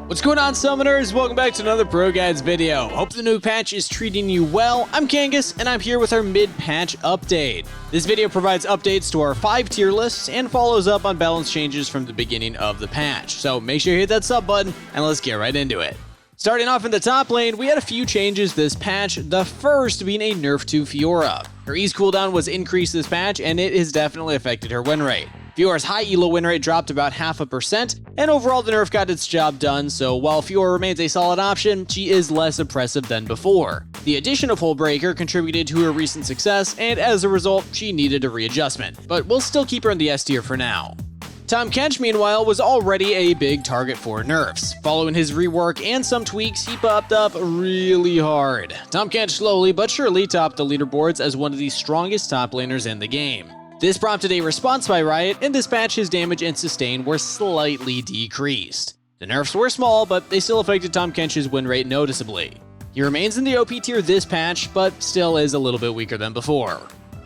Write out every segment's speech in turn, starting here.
What's going on, Summoners? Welcome back to another ProGuides video. Hope the new patch is treating you well. I'm Kangas, and I'm here with our mid-patch update. This video provides updates to our 5-tier lists and follows up on balance changes from the beginning of the patch. So make sure you hit that sub button, and let's get right into it. Starting off in the top lane, we had a few changes this patch, the first being a nerf to Fiora. Her E's cooldown was increased this patch, and it has definitely affected her win rate. Fiora's high elo win rate dropped about 0.5%, and overall the nerf got its job done, so while Fiora remains a solid option, she is less impressive than before. The addition of Hullbreaker contributed to her recent success, and as a result, she needed a readjustment, but we'll still keep her in the S tier for now. Tahm Kench, meanwhile, was already a big target for nerfs. Following his rework and some tweaks, he popped up really hard. Tahm Kench slowly but surely topped the leaderboards as one of the strongest top laners in the game. This prompted a response by Riot, and this patch his damage and sustain were slightly decreased. The nerfs were small, but they still affected Tahm Kench's win rate noticeably. He remains in the OP tier this patch, but still is a little bit weaker than before.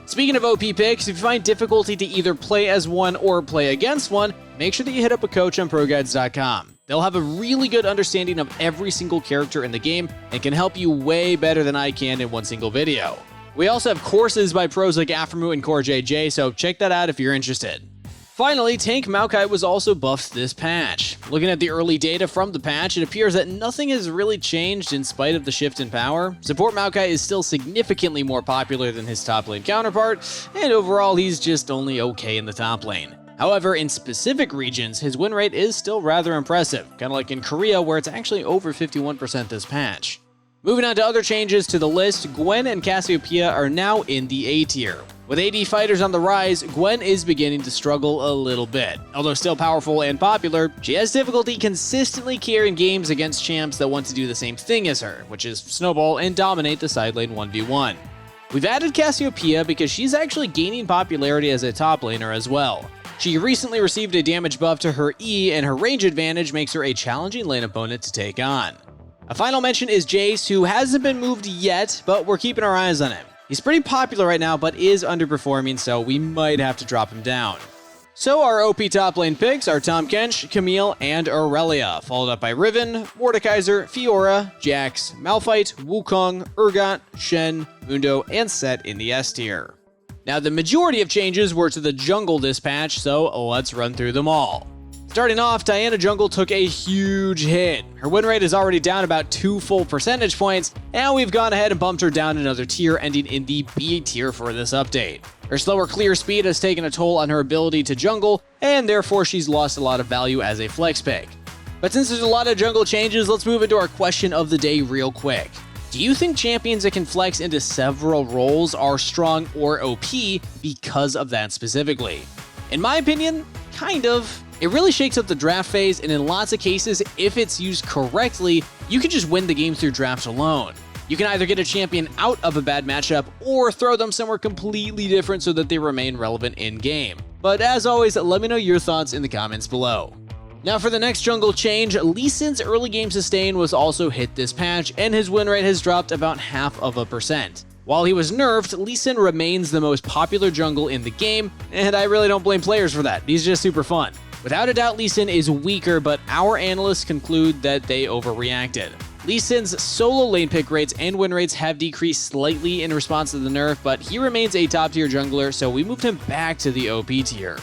Speaking of OP picks, if you find difficulty to either play as one or play against one, make sure that you hit up a coach on ProGuides.com. They'll have a really good understanding of every single character in the game and can help you way better than I can in one single video. We also have courses by pros like Aphromoo and CoreJJ, so check that out if you're interested. Finally, Tank Maokai was also buffed this patch. Looking at the early data from the patch, it appears that nothing has really changed in spite of the shift in power. Support Maokai is still significantly more popular than his top lane counterpart, and overall he's just only okay in the top lane. However, in specific regions, his win rate is still rather impressive, kind of like in Korea where it's actually over 51% this patch. Moving on to other changes to the list, Gwen and Cassiopeia are now in the A tier. With AD fighters on the rise, Gwen is beginning to struggle a little bit. Although still powerful and popular, she has difficulty consistently carrying games against champs that want to do the same thing as her, which is snowball and dominate the side lane 1v1. We've added Cassiopeia because she's actually gaining popularity as a top laner as well. She recently received a damage buff to her E, and her range advantage makes her a challenging lane opponent to take on. A final mention is Jace, who hasn't been moved yet, but we're keeping our eyes on him. He's pretty popular right now, but is underperforming, so we might have to drop him down. So our OP top lane picks are Tahm Kench, Camille, and Aurelia, followed up by Riven, Mordekaiser, Fiora, Jax, Malphite, Wukong, Urgot, Shen, Mundo, and Set in the S tier. Now the majority of changes were to the jungle this patch, so let's run through them all. Starting off, Diana Jungle took a huge hit. Her win rate is already down about 2 full percentage points, and we've gone ahead and bumped her down another tier, ending in the B tier for this update. Her slower clear speed has taken a toll on her ability to jungle, and therefore she's lost a lot of value as a flex pick. But since there's a lot of jungle changes, let's move into our question of the day real quick. Do you think champions that can flex into several roles are strong or OP because of that specifically? In my opinion, kind of. It really shakes up the draft phase, and in lots of cases, if it's used correctly, you can just win the game through drafts alone. You can either get a champion out of a bad matchup or throw them somewhere completely different so that they remain relevant in-game. But as always, let me know your thoughts in the comments below. Now for the next jungle change, Lee Sin's early game sustain was also hit this patch, and his win rate has dropped about 0.5%. While he was nerfed, Lee Sin remains the most popular jungle in the game, and I really don't blame players for that. He's just super fun. Without a doubt, Lee Sin is weaker, but our analysts conclude that they overreacted. Lee Sin's solo lane pick rates and win rates have decreased slightly in response to the nerf, but he remains a top tier jungler, so we moved him back to the OP tier.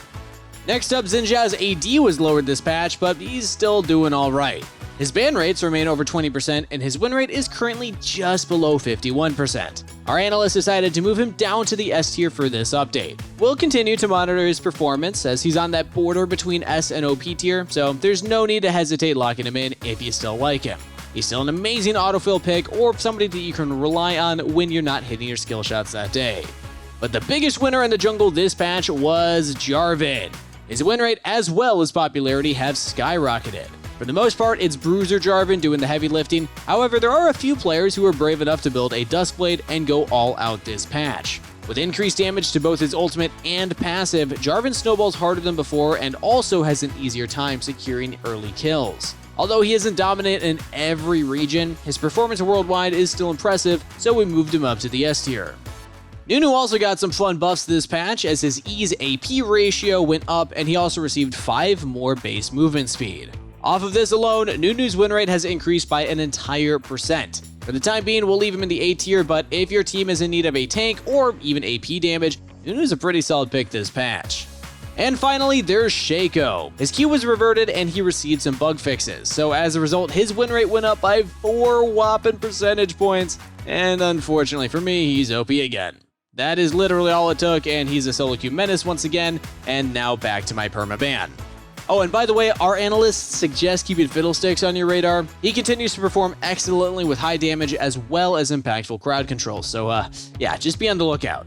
Next up, Xin Zhao's AD was lowered this patch, but he's still doing alright. His ban rates remain over 20%, and his win rate is currently just below 51%. Our analysts decided to move him down to the S tier for this update. We'll continue to monitor his performance, as he's on that border between S and OP tier, so there's no need to hesitate locking him in if you still like him. He's still an amazing autofill pick, or somebody that you can rely on when you're not hitting your skill shots that day. But the biggest winner in the jungle this patch was Jarvan. His win rate as well as popularity have skyrocketed. For the most part, it's Bruiser Jarvan doing the heavy lifting. However, there are a few players who are brave enough to build a Duskblade and go all out this patch. With increased damage to both his ultimate and passive, Jarvan snowballs harder than before and also has an easier time securing early kills. Although he isn't dominant in every region, his performance worldwide is still impressive, so we moved him up to the S tier. Nunu also got some fun buffs this patch, as his E's AP ratio went up and he also received 5 more base movement speed. Off of this alone, Nunu's win rate has increased by an entire percent. For the time being, we'll leave him in the A tier, but if your team is in need of a tank or even AP damage, Nunu's a pretty solid pick this patch. And finally, there's Shaco. His Q was reverted and he received some bug fixes, so as a result, his win rate went up by 4 whopping percentage points, and unfortunately for me, he's OP again. That is literally all it took, and he's a solo queue menace once again, and now back to my perma ban. Oh, and by the way, our analysts suggest keeping Fiddlesticks on your radar. He continues to perform excellently with high damage as well as impactful crowd control, so yeah, just be on the lookout.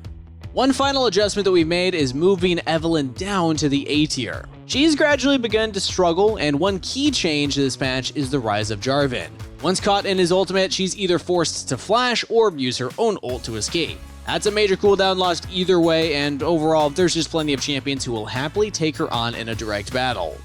One final adjustment that we've made is moving Evelyn down to the A tier. She's gradually begun to struggle, and one key change to this patch is the rise of Jarvan. Once caught in his ultimate, she's either forced to flash or use her own ult to escape. That's a major cooldown lost either way, and overall, there's just plenty of champions who will happily take her on in a direct battle.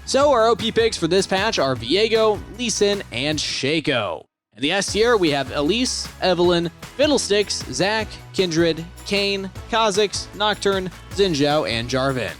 So our OP picks for this patch are Viego, Lee Sin, and Shaco. In the S tier, we have Elise, Evelyn, Fiddlesticks, Zac, Kindred, Kayn, Kha'Zix, Nocturne, Xin Zhao, and Jarvan.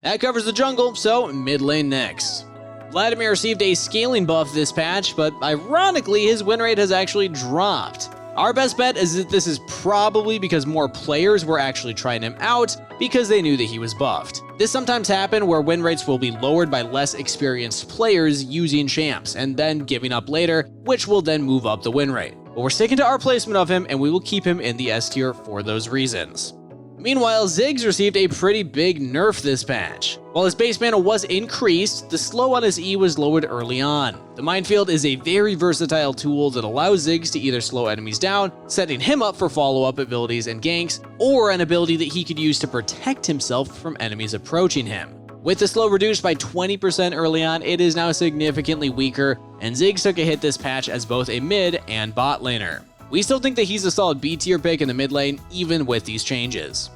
That covers the jungle, so mid lane next. Vladimir received a scaling buff this patch, but ironically, his win rate has actually dropped. Our best bet is that this is probably because more players were actually trying him out because they knew that he was buffed. This sometimes happens where win rates will be lowered by less experienced players using champs and then giving up later, which will then move up the win rate. But we're sticking to our placement of him and we will keep him in the S tier for those reasons. Meanwhile, Ziggs received a pretty big nerf this patch. While his base mana was increased, the slow on his E was lowered early on. The Minefield is a very versatile tool that allows Ziggs to either slow enemies down, setting him up for follow-up abilities and ganks, or an ability that he could use to protect himself from enemies approaching him. With the slow reduced by 20% early on, it is now significantly weaker, and Ziggs took a hit this patch as both a mid and bot laner. We still think that he's a solid B tier pick in the mid lane, even with these changes.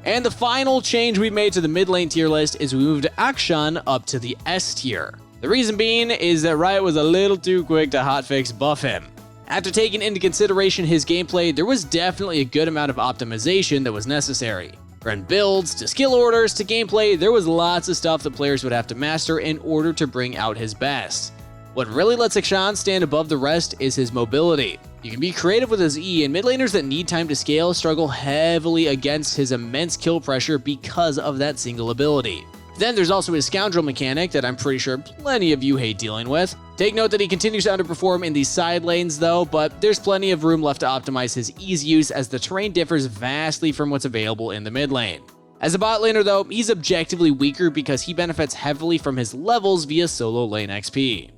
And the final change we made to the mid lane tier list is we moved Akshan up to the S tier. The reason being is that Riot was a little too quick to hotfix buff him. After taking into consideration his gameplay, there was definitely a good amount of optimization that was necessary. From builds to skill orders to gameplay, there was lots of stuff that players would have to master in order to bring out his best. What really lets Akshan stand above the rest is his mobility. You can be creative with his E, and mid laners that need time to scale struggle heavily against his immense kill pressure because of that single ability. Then there's also his scoundrel mechanic that I'm pretty sure plenty of you hate dealing with. Take note that he continues to underperform in the side lanes though, but there's plenty of room left to optimize his E's use as the terrain differs vastly from what's available in the mid lane. As a bot laner though, he's objectively weaker because he benefits heavily from his levels via solo lane XP.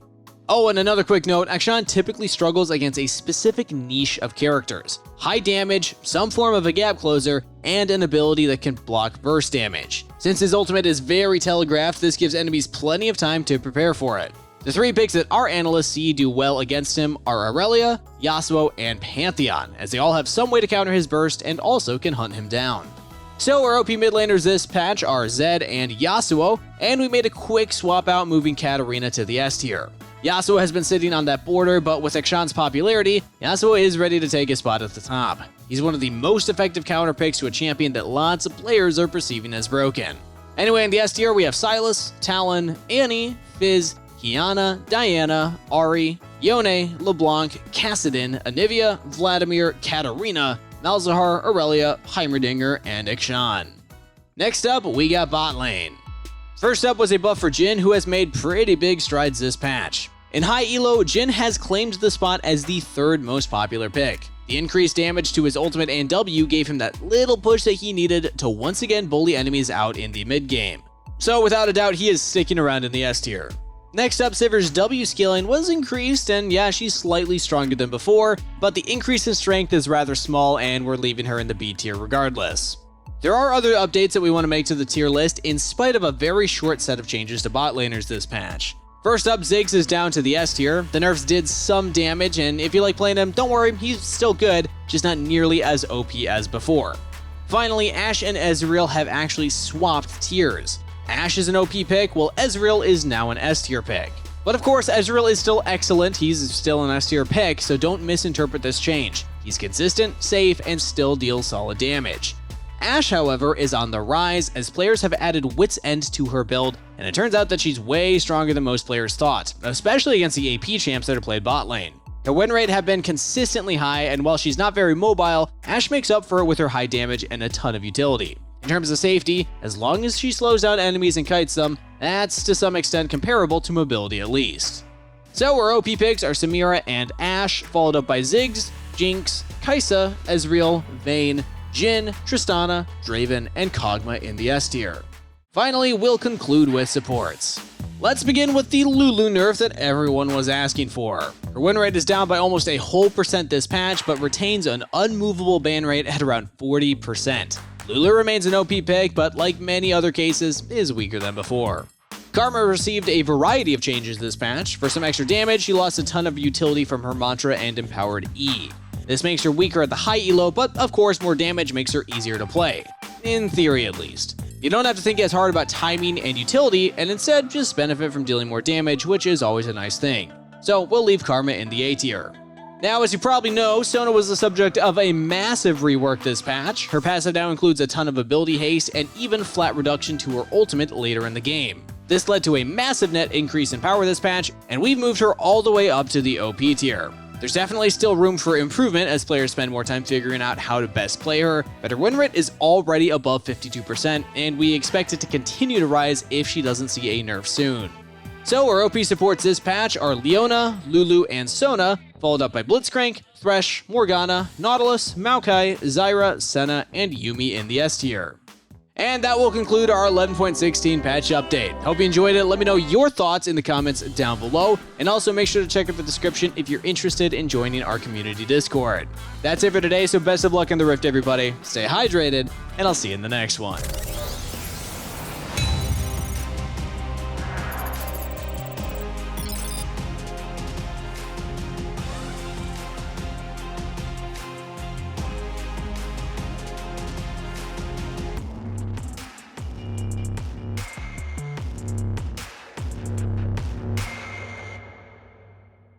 Oh, and another quick note, Akshan typically struggles against a specific niche of characters. High damage, some form of a gap closer, and an ability that can block burst damage. Since his ultimate is very telegraphed, this gives enemies plenty of time to prepare for it. The 3 picks that our analysts see do well against him are Aurelia, Yasuo, and Pantheon, as they all have some way to counter his burst and also can hunt him down. So our OP mid laners this patch are Zed and Yasuo, and we made a quick swap out moving Katarina to the S tier. Yasuo has been sitting on that border, but with Akshan's popularity, Yasuo is ready to take his spot at the top. He's one of the most effective counter picks to a champion that lots of players are perceiving as broken. Anyway, in the S tier, we have Sylas, Talon, Annie, Fizz, Kiana, Diana, Ahri, Yone, LeBlanc, Kassadin, Anivia, Vladimir, Katarina, Malzahar, Aurelia, Heimerdinger, and Akshan. Next up, we got bot lane. First up was a buff for Jhin, who has made pretty big strides this patch. In high elo, Jhin has claimed the spot as the 3rd most popular pick. The increased damage to his ultimate and W gave him that little push that he needed to once again bully enemies out in the mid game. So without a doubt, he is sticking around in the S tier. Next up, Sivir's W scaling was increased, and yeah, she's slightly stronger than before, but the increase in strength is rather small and we're leaving her in the B tier regardless. There are other updates that we want to make to the tier list in spite of a very short set of changes to bot laners this patch. First up, Ziggs is down to the S tier. The nerfs did some damage, and if you like playing him, don't worry, he's still good, just not nearly as OP as before. Finally, Ashe and Ezreal have actually swapped tiers. Ashe is an OP pick, while Ezreal is now an S tier pick. But of course, Ezreal is still excellent, he's still an S tier pick, so don't misinterpret this change. He's consistent, safe, and still deals solid damage. Ashe, however, is on the rise as players have added Wit's End to her build, and it turns out that she's way stronger than most players thought, especially against the AP champs that are played bot lane. Her win rate have been consistently high, and while she's not very mobile, Ashe makes up for it with her high damage and a ton of utility. In terms of safety, as long as she slows down enemies and kites them, that's to some extent comparable to mobility at least. So our OP picks are Samira and Ashe, followed up by Ziggs, Jinx, Kai'Sa, Ezreal, Vayne, Jhin, Tristana, Draven, and Kog'Maw in the S tier. Finally, we'll conclude with supports. Let's begin with the Lulu nerf that everyone was asking for. Her win rate is down by almost a whole % this patch, but retains an unmovable ban rate at around 40%. Lulu remains an OP pick, but like many other cases, is weaker than before. Karma received a variety of changes this patch. For some extra damage, she lost a ton of utility from her mantra and empowered E. This makes her weaker at the high elo, but of course more damage makes her easier to play. In theory at least. You don't have to think as hard about timing and utility, and instead just benefit from dealing more damage, which is always a nice thing. So we'll leave Karma in the A tier. Now, as you probably know, Sona was the subject of a massive rework this patch. Her passive now includes a ton of ability haste and even flat reduction to her ultimate later in the game. This led to a massive net increase in power this patch, and we've moved her all the way up to the OP tier. There's definitely still room for improvement as players spend more time figuring out how to best play her, but her win rate is already above 52%, and we expect it to continue to rise if she doesn't see a nerf soon. So our OP supports this patch are Leona, Lulu, and Sona, followed up by Blitzcrank, Thresh, Morgana, Nautilus, Maokai, Zyra, Senna, and Yuumi in the S tier. And that will conclude our 11.16 patch update. Hope you enjoyed it. Let me know your thoughts in the comments down below. And also make sure to check out the description if you're interested in joining our community Discord. That's it for today, so best of luck in the Rift, everybody. Stay hydrated, and I'll see you in the next one.